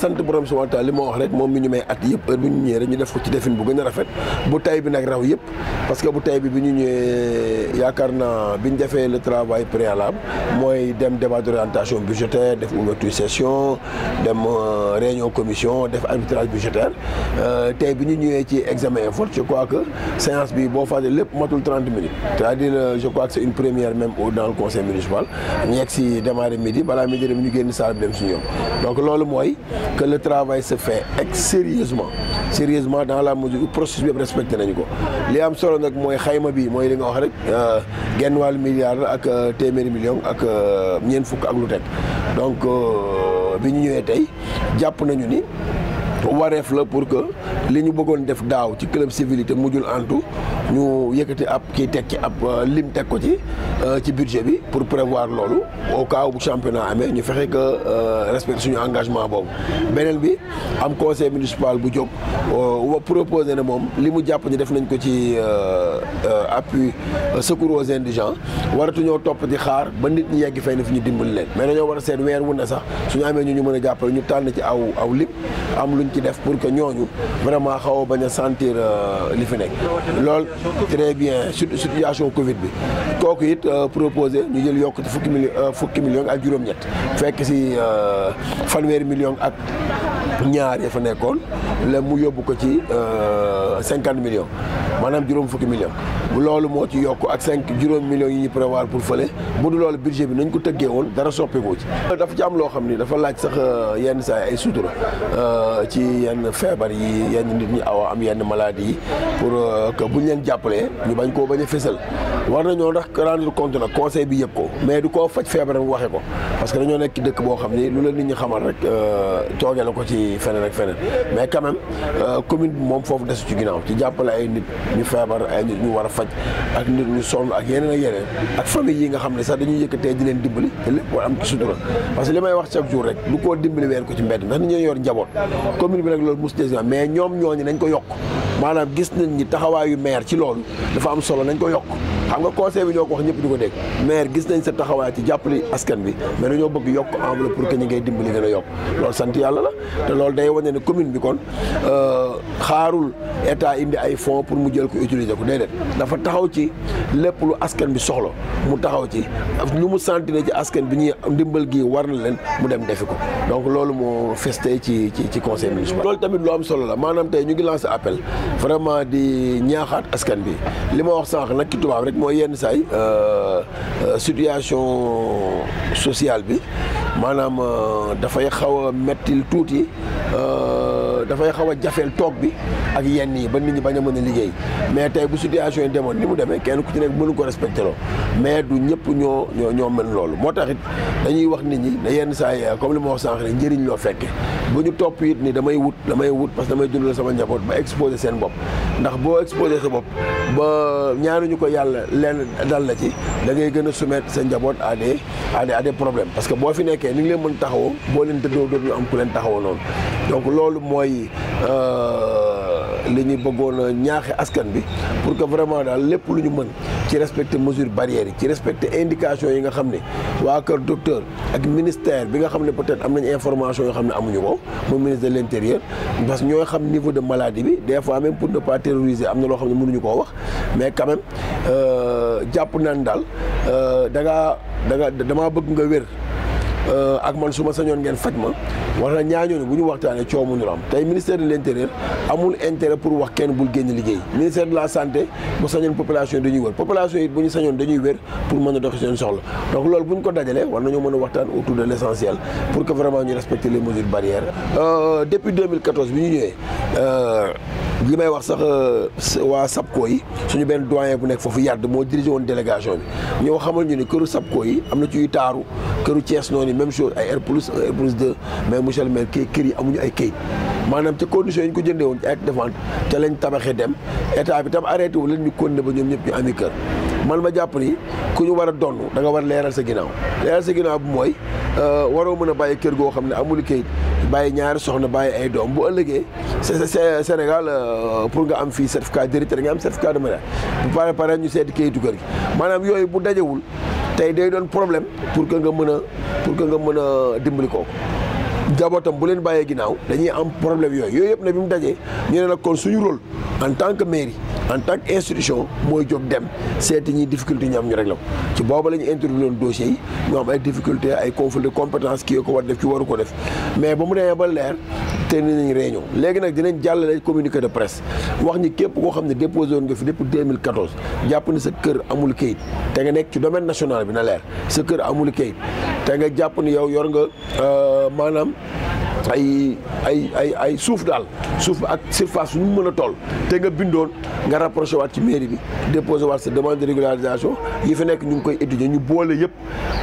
sant borom subhanahu wa taala li ma wax rek moom mi ñu may at yëpp heure bu ñu ñëwee rek ñu def ko ci defin bu gën a rafet bu tay bi nag raw yëpp parce que bu tay bi ñu ñëwee yaakaar naa bi ñu defee le travail préalable mooy dem débat d'orientation budgétaire def ouverture session dem réunion commission def arbitrage budgétaire tey bi ñu ñëwee ci examen vote je crois que séance bi boo fàtte lépp matul 30 minutes c'est-à-dire je crois que c'est une première même dans le conseil municipal ñu yegg si démarrer midi balaa midi dem ñu génn salle bi dem si ñoom donc loolu mooy que le travail se fait sérieusement dans la mesure où processus bi yëpp respecté nañu ko li am solo nag mooy xayma bi mooy li nga wax rek genn wàllu milliard la ak téeméeri million ak ñeent fukk ak lu teg donc bi ñu ñëwee tey jàpp nañu ni wareef la pour que li ñu bëggoon def daaw ci club civilité mujjul antu ñu yëkkati ab kii teg ci ab lim teg ko ci budget bi pour prévoir loolu au cas où bu championnat amee ñu fexe que respecter suñu engagement boobu. beneen bi am conseil municipal bu jóg proposé ne moom li mu jàpp ni def nañ ko ci appui secours aux indigents waratuñoo topp di xaar ba nit ñi yegg fay na fi ñu dimbali leen mais dañoo war a seet weer wu ne sax suñu amee ñu mën a jàppale ñu tànn ci aw lim am luñ ci def pour que ñooñu vraiment xaw a bañ a sentir li fi nekk loolu très bien situation Covid bi kooku it proposé ñu jël yokk ci fukki millions ak juróom-ñett fekk si fanweeri millions ak ñaar ya fa nekkoon la mu yóbbu ko ci 50 millions maanaam juróom fukki millions loolu moo ci yokk ak juróom millions yi ñu prévoir pour fële bu du loolu budget bi nañ ko tëggee woon dara soppeeku ci dafa ci am loo xam ni dafa laaj sax yenn saa ay sutura ci yenn feebar yi yenn nit ñi awa am yenn maladie yi pour que buñ leen jàppalee ñu bañ koo bañ a fésal war nañoo ndax rendre compte nag conseil bi yëg ko mais du koo faj feebaram waxe ko parce que dañoo nekk ci dëkk boo xam ni lu la nit ñi xamal rek toogee la ko ci feneen ak feneen mais quand même commune bi moom foofu desu ci ginnaaw ci jàppale ay nit ñu feebar ay nit ñu war a faj ak nit ñu sonn ak yeneen ak famille yi nga xam ne sax dañuy yëkkatee di leen dimbali te lépp war am ci sutura parce que li may wax chaque jour rek du koo dimbali weer ko ci mbedd ndax nit ñoo yor njaboot commune bi nag loolu mos des mais ñoom ñooñu nañ ko yokk maanaam gis nañ ni taxawaayu maire ci loolu dafa am solo nañ ko yokk xam nga conseil bi ñoo ko wax ñëpp di ko dégg maire gis nañ sa taxawaay ci jàppale askan bi mais dañoo bëgg yokk enveloppe pour que ñi ngay dimbali gën a yokk loolu sant yàlla la te loolu day wane ne commune bi kon xaarul état indi ay fonds pour mu jël ko utiliser ko déedéet dafa taxaw ci lépp lu askan bi soxla mu taxaw ci lu mu sentir ci askan bi ñuy ndimbal gi war na leen mu dem defi ko donc loolu moo festé ci conseil municipal. loolu tamit lu am solo la maanaam tey ñu ngi lancé appel vraiment di ñaaxaat askan bi li ma wax sànq nag ci tubaab rek mooy yenn saay situation sociale bi maanaam dafay xaw a mettil tuuti dafay xaw a jafeel toog bi ak yenn yi ba nit ñi bañ a mën a liggéey mais tey bu situation yi demoon ni mu demee kenn ku ci nekk mënu ko respecté loo mais du ñëpp ñoo mën loolu moo tax it dañuy wax nit ñi ne yenn saa yi comme li ma wax sànq ne njëriñ loo fekke bu ñu topp it ni damay wut parce que damay dundal sama njaboot ba exposé seen bopp ndax boo exposé sa bopp ba ñaanuñu ko yàlla leen dal la ci da ngay gën a soumettre sa njaboot à des problèmes parce que boo fi nekkee ni ngi leen mën taxawoo boo leen tëddoo dootuñu am ku leen taxawoo noonu donc loolu mooy li ñu bëggoon a ñaaxe askan bi pour que vraiment daal lépp lu ñu mën ci respecter mesures barrières yi ci respecter indication yi nga xam ne waa kër docteur ak ministère bi nga xam ne peut-être am nañ information yoo xam ne amuñu ko moom ministre de l'intérieur parce que ñooy xam niveau de maladie bi des fois même pour ne pas terroriser am na loo xam ne mënuñu koo wax mais quand même jàpp naan daal damaa bëgg nga wér ak man su ma sañoon ngeen faj ma wax na ñaañooñu bu ñu waxtaanee coow mu ñu am tey ministère de l'intérieur amul intérêt pour wax kenn bul génn liggéey ministère de la santé bu sañoon population yi dañuy wër population yi bu ñu sañoon dañuy wér pour mën a dox seen soxla donc loolu bu ñu ko dajalee war nañoo mën a waxtaan autour de l'essentiel pour que vraiment ñu respecter les mesures barrières depuis 2014 bi ñu ñëwee li may wax sax waa SAPCO yi suñu benn doyen bu nekk foofu yàdd moo dirigé woon délégation bi ñoo xamal ñu ne këru SAPCO yi am na ci yu taaru këru Thiès noonu même chose ay R+1 R+2 mais monsieur le maire kër yi amuñu ay këyit maanaam ca conditions yi ñu ko jëndee woon ci acte de vente te lañ tabaxee dem état bi tam arrêté wu leen ñu continué ba ñoom ñëpp ñu ami kër man ma jàpp ni ku ñu war a donn da nga war leeral sa ginnaaw bi mooy waroo mën a bàyyi kër goo xam ne amul këyit bàyyi ñaari soxna bàyyi ay doom bu ëllëgee Sénégal pour nga am fii certificat d'héritier nga am certificat de mariage bu pare ñu seeti këyitu kër gi maanaam yooyu bu dajewul tey day doon problème pour que nga mën a dimbali kooku njabootam bu leen bàyyee ginnaaw dañuy am problème yooyu yëpp nag bi mu dajee ñu ne nag kon suñu rôle en tant que mairie en tant que institution mooy jóg dem seeti ñi difficulté ñu am ñu réglé ko ci booba la ñu intervenir woon dossiers yi ñu am ay difficulté ay conflit de compétence kii ko war def ci waru ko def mais ba mu demee ba leer te ni nañ réunion léegi nag dinañ jàllale communiqué de presse wax ñi képp koo xam ne déposé woon nga fi depuis 2014 jàpp ni sa kër amul kayit te nga nekk ci domaine national bi na leer sa kër amul kayit te nga jàpp ni yow yor nga maanaam ay suuf daal suuf ak surface su mu mën a toll te nga bindoon nga rapproché waat ci mairie bi déposé waat sa demande de régularisation yi fi nekk ñu ngi koy étudier ñu boole yëpp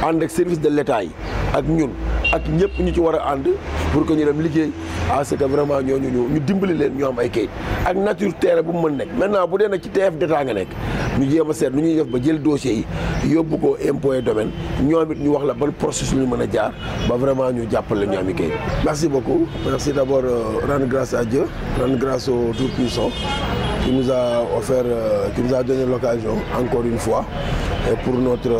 ànd ak service de l'État yi ak ñun ak ñëpp ñu ci war a ànd pour que ñu dem liggéey à ce que vraiment ñooñu ñu dimbali leen ñu am ay kayit ak nature terrain bu mu mën nekk maintenant bu dee nag ci TF d'état nga nekk ñu jéem a seet nu ñuy def ba jël dossier yi yóbbu ko impôt et domaine ñoom it ñu wax la ban processus ñu mën a jaar ba vraiment ñu jàppale ñu am i kayit. Merci beaucoup. Merci d'abord rendre grâce à Dieu, rendre grâce au Tout-Puissant qui nous a offert, qui nous a donné l'occasion encore une fois et pour notre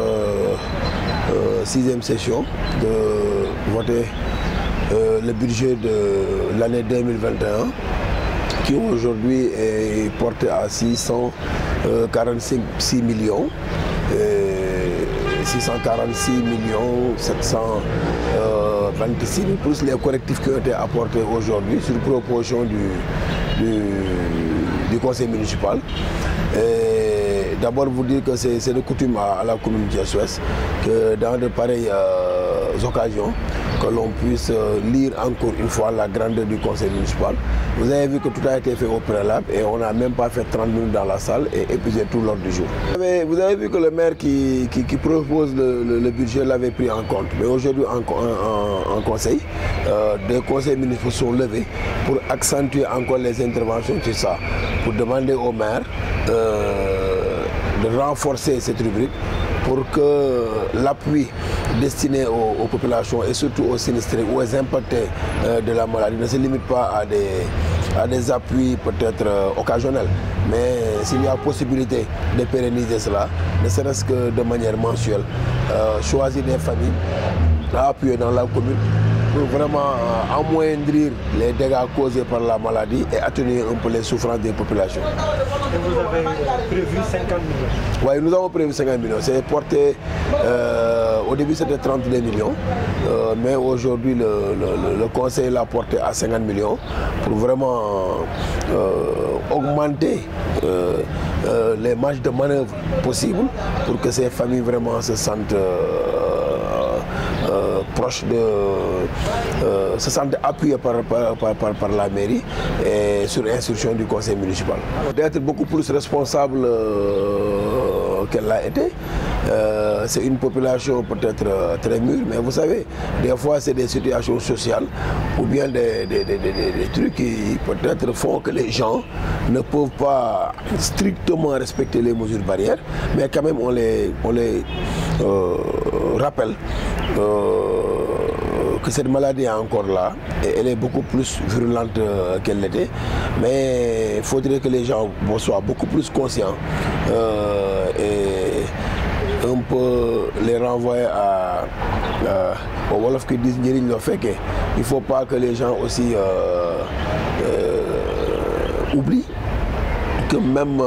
6e session de voter le budget de l'année 2021 qui aujourd'hui est porté à 646 millions. 646 millions 726 000 plus les correctifs qui ont été apportés aujourd'hui sur proposition du conseil municipal. D'abord vous dire que c'est de coutume à la commune de Thiès-Ouest que dans de pareilles occasions que l'on puisse lire encore une fois la grandeur du conseil municipal. Vous avez vu que tout a été fait au préalable et on n'a même pas fait 30 minutes dans la salle et épuisé tout l'ordre du jour. Vous avez vu que le maire qui propose le budget l'avait pris en compte. Mais aujourd'hui en conseil, des conseils municipaux sont levés pour accentuer encore les interventions sur ça, pour demander au maire de renforcer cette rubrique pour que l'appui destiné aux populations et surtout aux sinistrés ou aux impactés de la maladie ne se limite pas à des appuis peut-être occasionnels. Mais s'il y a possibilité de pérenniser cela, ne serait-ce que de manière mensuelle, choisir des familles à appuyer dans la commune pour vraiment amoindrir les dégâts causés par la maladie et atténuer un peu les souffrances des populations. Et vous avez prévu 50 millions? Oui, nous avons prévu 50 millions. C'est porté, au début c'était 32 millions, mais aujourd'hui le conseil l'a porté à 50 millions pour vraiment augmenter les marges de manœuvre possibles pour que ces familles vraiment se sentent proches se sentent appuyés par la mairie et sur instruction du conseil municipal. D'être beaucoup plus responsable qu'elle l'a été. C'est une population peut-être très mûre, mais vous savez, des fois c'est des situations sociales ou bien des trucs qui peut-être font que les gens ne peuvent pas strictement respecter les mesures barrières, mais quand même on les rappelle que cette maladie est encore là et elle est beaucoup plus virulente qu'elle l'était, mais il faudrait que les gens soient beaucoup plus conscients et un peu les renvoyer au Wolof qui disent njëriñ la fekkee. Il ne faut pas que les gens aussi oublient que même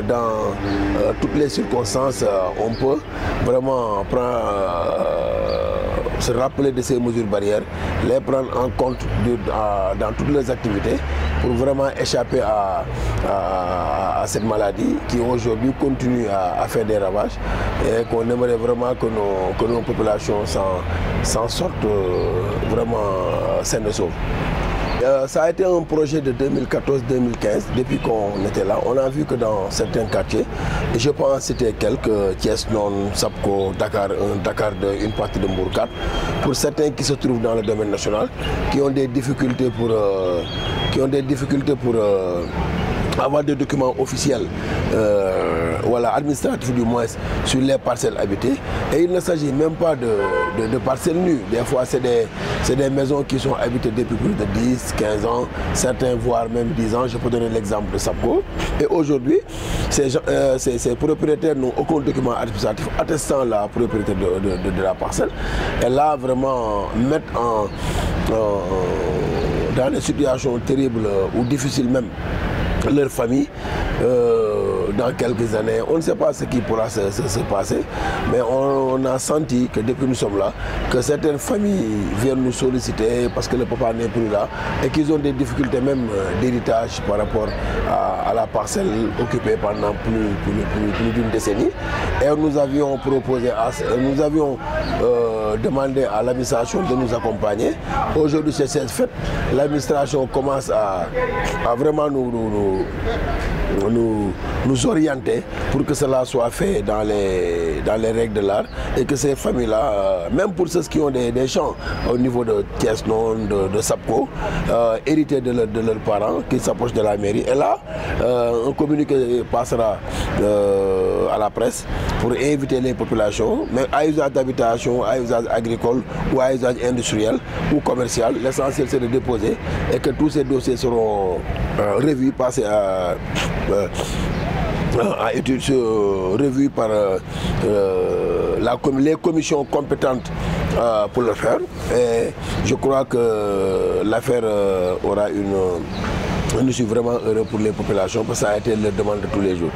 dans toutes les circonstances, on peut vraiment se rappeler de ces mesures barrières, les prendre en compte dans toutes les activités pour vraiment échapper à cette maladie qui aujourd'hui continue à faire des ravages et qu'on aimerait vraiment que nos populations s'en sortent vraiment saines et sauves. Ça a été un projet de 2014-2015, depuis qu'on était là. On a vu que dans certains quartiers, et je pense citer quelques, Thiès Nord, Sapco, Dakar 1, Dakar 2, une partie de Mbour 4, pour certains qui se trouvent dans le domaine national, qui ont des difficultés pour avoir des documents officiels, voilà, administratifs du moins, sur les parcelles habitées. Et il ne s'agit même pas de parcelles nues. Des fois, c'est des maisons qui sont habitées depuis plus de 10, 15 ans, certains voire même 10 ans. Je peux donner l'exemple de Sapco. Et aujourd'hui, ces propriétaires n'ont aucun document administratif attestant la propriété de la parcelle. Et là, vraiment, mettre dans des situations terribles ou difficiles même, leur famille. Dans quelques années, on ne sait pas ce qui pourra se passer, mais on a senti que depuis que nous sommes là, que certaines familles viennent nous solliciter parce que le papa n'est plus là et qu'ils ont des difficultés même d'héritage par rapport à la parcelle occupée pendant plus d'une décennie. Et nous avions proposé, nous avions demandé à l'administration de nous accompagner. Aujourd'hui, c'est cette fête. L'administration commence à vraiment nous orienter pour que cela soit fait dans les règles de l'art et que ces familles-là, même pour ceux qui ont des champs au niveau de Thiès-Non, de Sapco, hérités de leurs parents qui s'approchent de la mairie. Et là, un communiqué passera à la presse pour inviter les populations, mais à usage d'habitation, à usage agricole ou à usage industriel ou commercial. L'essentiel, c'est de déposer et que tous ces dossiers seront revus, passés à études revues par les commissions compétentes pour le faire. Et je crois que l'affaire aura une issue vraiment heureuse pour les populations parce que ça a été leur demande de tous les jours.